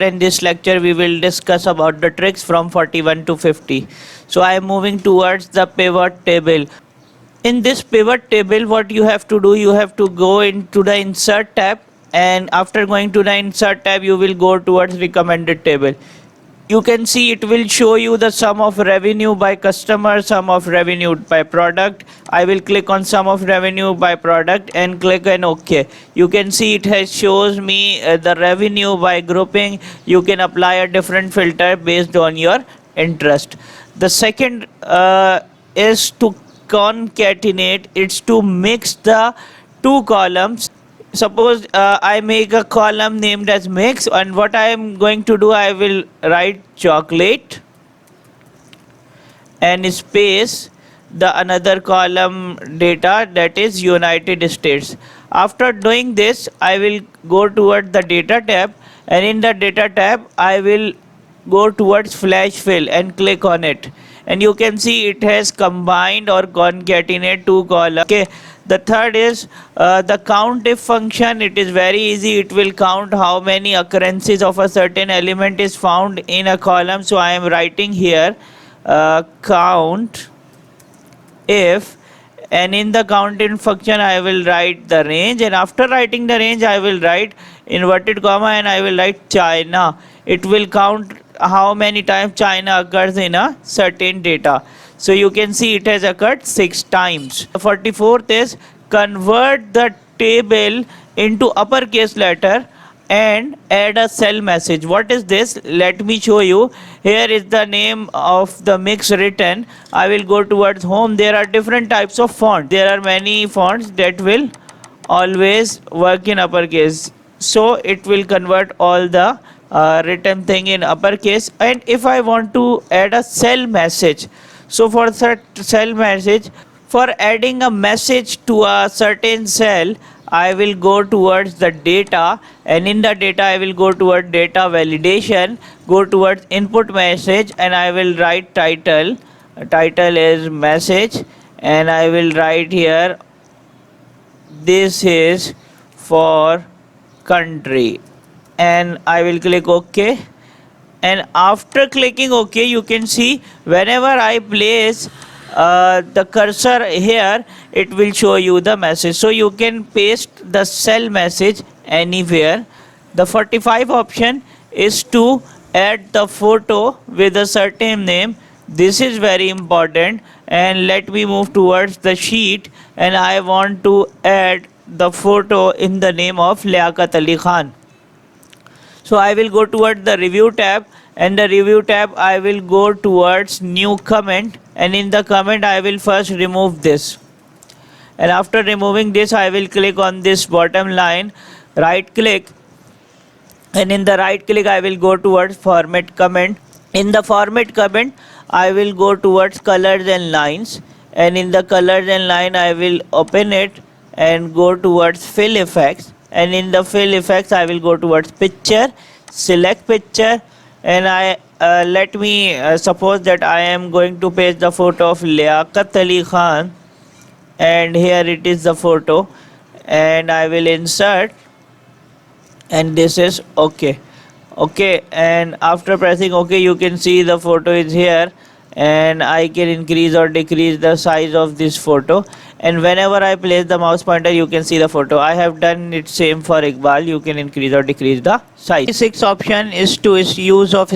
In this lecture we will discuss about the tricks from 41 to 50. So I am moving towards the pivot table. In this pivot table, what you have to do, you have to go into the insert tab, and after going to the insert tab you will go towards recommended table. You can see it will show you the sum of revenue by customer, sum of revenue by product. I will click on sum of revenue by product and click on OK. You can see it has shows me the revenue by grouping. You can apply a different filter based on your interest. The second is to concatenate. It's to mix the two columns. Suppose I make a column named as mix, and what I am going to do, I will write chocolate and space the another column data, that is United States. After doing this, I will go toward the data tab, and in the data tab I will go towards flash fill and click on it, and you can see it has combined or concatenate two columns. Okay. The third is the COUNTIF function. It is very easy. It will count how many occurrences of a certain element is found in a column. So I am writing here count if, and in the COUNTIF function I will write the range, and after writing the range I will write inverted comma and I will write China. It will count how many times China occurs in a certain data. So you can see it has occurred 6 times. The 44th is convert the table into uppercase letter and add a cell message. What is this? Let me show you. Here is the name of the mix written. I will go towards home. There are different types of fonts. There are many fonts that will always work in uppercase. So it will convert all the written thing in uppercase. And if I want to add a cell message, so for that cell message, for adding a message to a certain cell, I will go towards the data, and in the data I will go toward data validation, go towards input message, and I will write title. Title is message, and I will write here this is for country, and I will click OK. And after clicking OK, you can see whenever I place the cursor here, it will show you the message. So you can paste the cell message anywhere. The 45 option is to add the photo with a certain name. This is very important. And let me move towards the sheet, and I want to add the photo in the name of Liaquat Ali Khan. So I will go towards the review tab, and the review tab I will go towards new comment, and in the comment I will first remove this, and after removing this I will click on this bottom line, right click, and in the right click I will go towards format comment. In the format comment I will go towards colors and lines, and in the colors and line I will open it and go towards fill effects, and in the fill effects I will go towards picture, select picture, and I let me suppose that I am going to paste the photo of Liaquat Ali Khan, and here it is the photo, and I will insert, and this is OK. And after pressing OK, you can see the photo is here, and I can increase or decrease the size of this photo, and whenever I place the mouse pointer you can see the photo. I have done it same for Iqbal. You can increase or decrease the size. The sixth option is to use of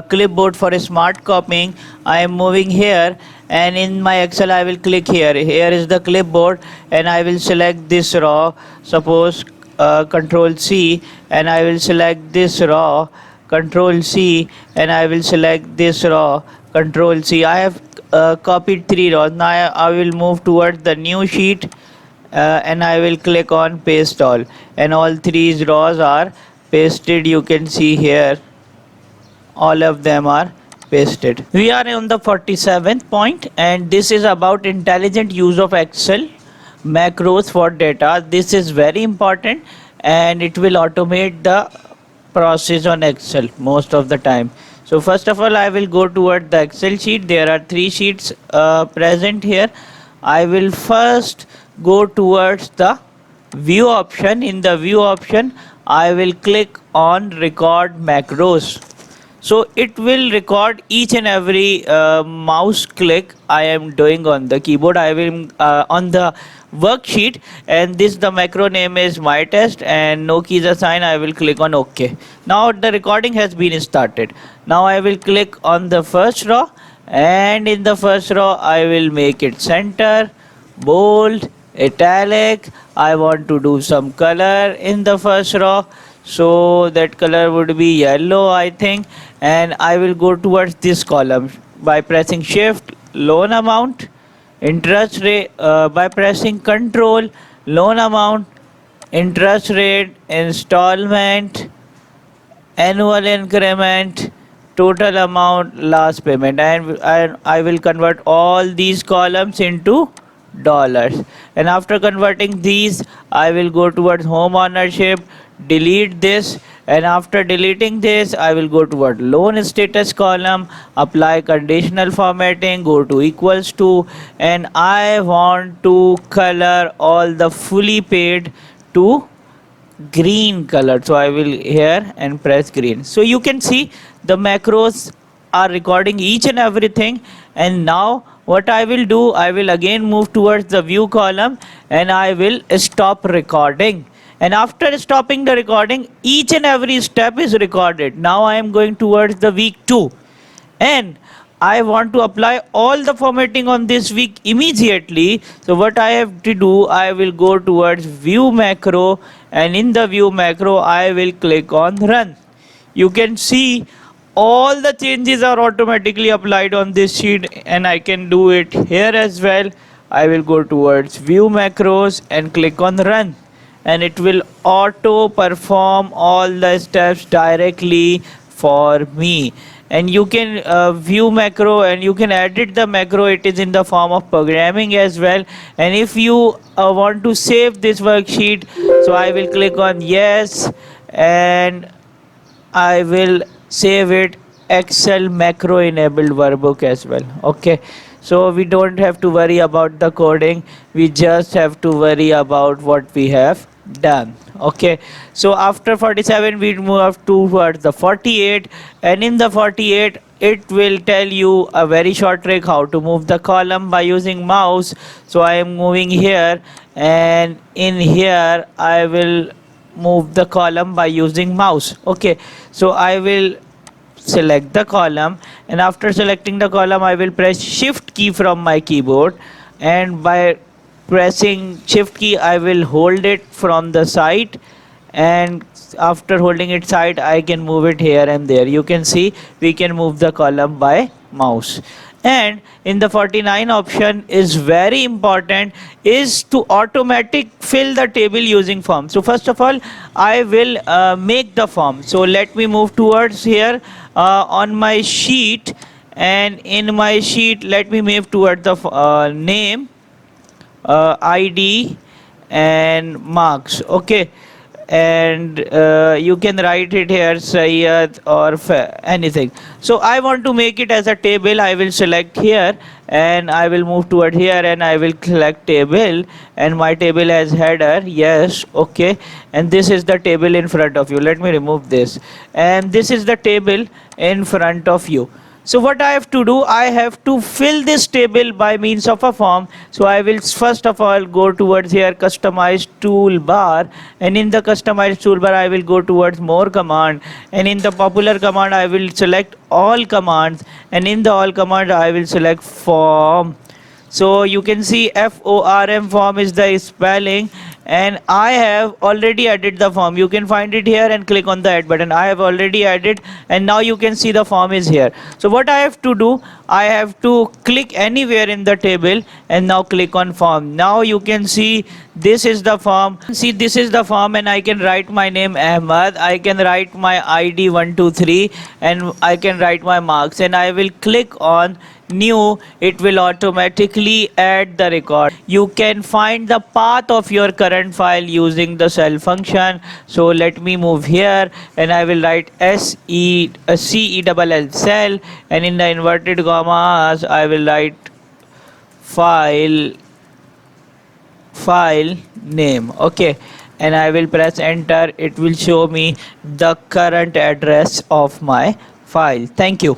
clipboard for smart copying. I am moving here, and in my Excel I will click here. Here is the clipboard, and I will select this raw, suppose Control C, and I will select this raw, Control C, and I will select this raw, Control C. I have copied 3 rows. Now I will move towards the new sheet, and I will click on paste all, and all 3 rows are pasted. You can see here all of them are pasted. We are on the 47th point, and this is about intelligent use of Excel macros for data. This is very important, and it will automate the process on Excel most of the time. So first of all I will go toward the Excel sheet. There are 3 sheets present here. I will first go towards the view option. In the view option I will click on record macros. So it will record each and every mouse click I am doing on the keyboard. I will on the worksheet, and this the macro name is my test and no keys assigned. I will click on OK. Now the recording has been started. Now I will click on the first row, and in the first row I will make it center, bold, italic. I want to do some color in the first row, so that color would be yellow, I think. And I will go towards this column by pressing shift, loan amount, interest rate, by pressing control, loan amount, interest rate, installment, annual increment, total amount, last payment, and I will convert all these columns into dollars. And after converting these, I will go towards home ownership, delete this, and after deleting this I will go toward loan status column, apply conditional formatting, go to equals to, and I want to color all the fully paid to green color. So I will here and press green. So you can see the macros are recording each and everything. And now what I will do, I will again move towards the view column and I will stop recording. And after stopping the recording, each and every step is recorded. Now I am going towards the week 2. And I want to apply all the formatting on this week immediately. So what I have to do, I will go towards view macro, and in the view macro I will click on run. You can see all the changes are automatically applied on this sheet, and I can do it here as well. I will go towards view macros and click on run, and it will auto perform all the steps directly for me. And you can view macro and you can edit the macro. It is in the form of programming as well. And if you want to save this worksheet, so I will click on yes, and I will save it Excel macro enabled workbook as well. Okay, so we don't have to worry about the coding, we just have to worry about what we have done. Okay, so after 47 we move towards the 48, and in the 48 it will tell you a very short trick how to move the column by using mouse. So I am moving here, and in here I will move the column by using mouse. Okay, so I will select the column, and after selecting the column I will press shift key from my keyboard, and by pressing shift key I will hold it from the side, and after holding it side I can move it here and there. You can see we can move the column by mouse. And in the 49 option is very important, is to automatic fill the table using form. So first of all I will make the form. So let me move towards here on my sheet, and in my sheet let me move toward the name, ID and marks. Okay, and you can write it here Sayyid or anything. So I want to make it as a table. I will select here and I will move toward here and I will select table, and my table has header. Yes, okay, and this is the table in front of you. Let me remove this, and this is the table in front of you. So what I have to do, I have to fill this table by means of a form. So I will first of all go towards here customize toolbar, and in the customize toolbar I will go towards more command, and in the popular command I will select all commands, and in the all command I will select form. So you can see FORM, form is the spelling, and I have already added the form. You can find it here and click on the add button. I have already added, and now you can see the form is here. So what I have to do, I have to click anywhere in the table and now click on form. Now you can see this is the form. See, this is the form, and I can write my name Ahmad, I can write my ID 123, and I can write my marks, and I will click on new. It will automatically add the record. You can find the path of your current file using the cell function. So let me move here, and I will write CELL cell, and in the inverted commas I will write file name. Okay, and I will press enter. It will show me the current address of my file. Thank you.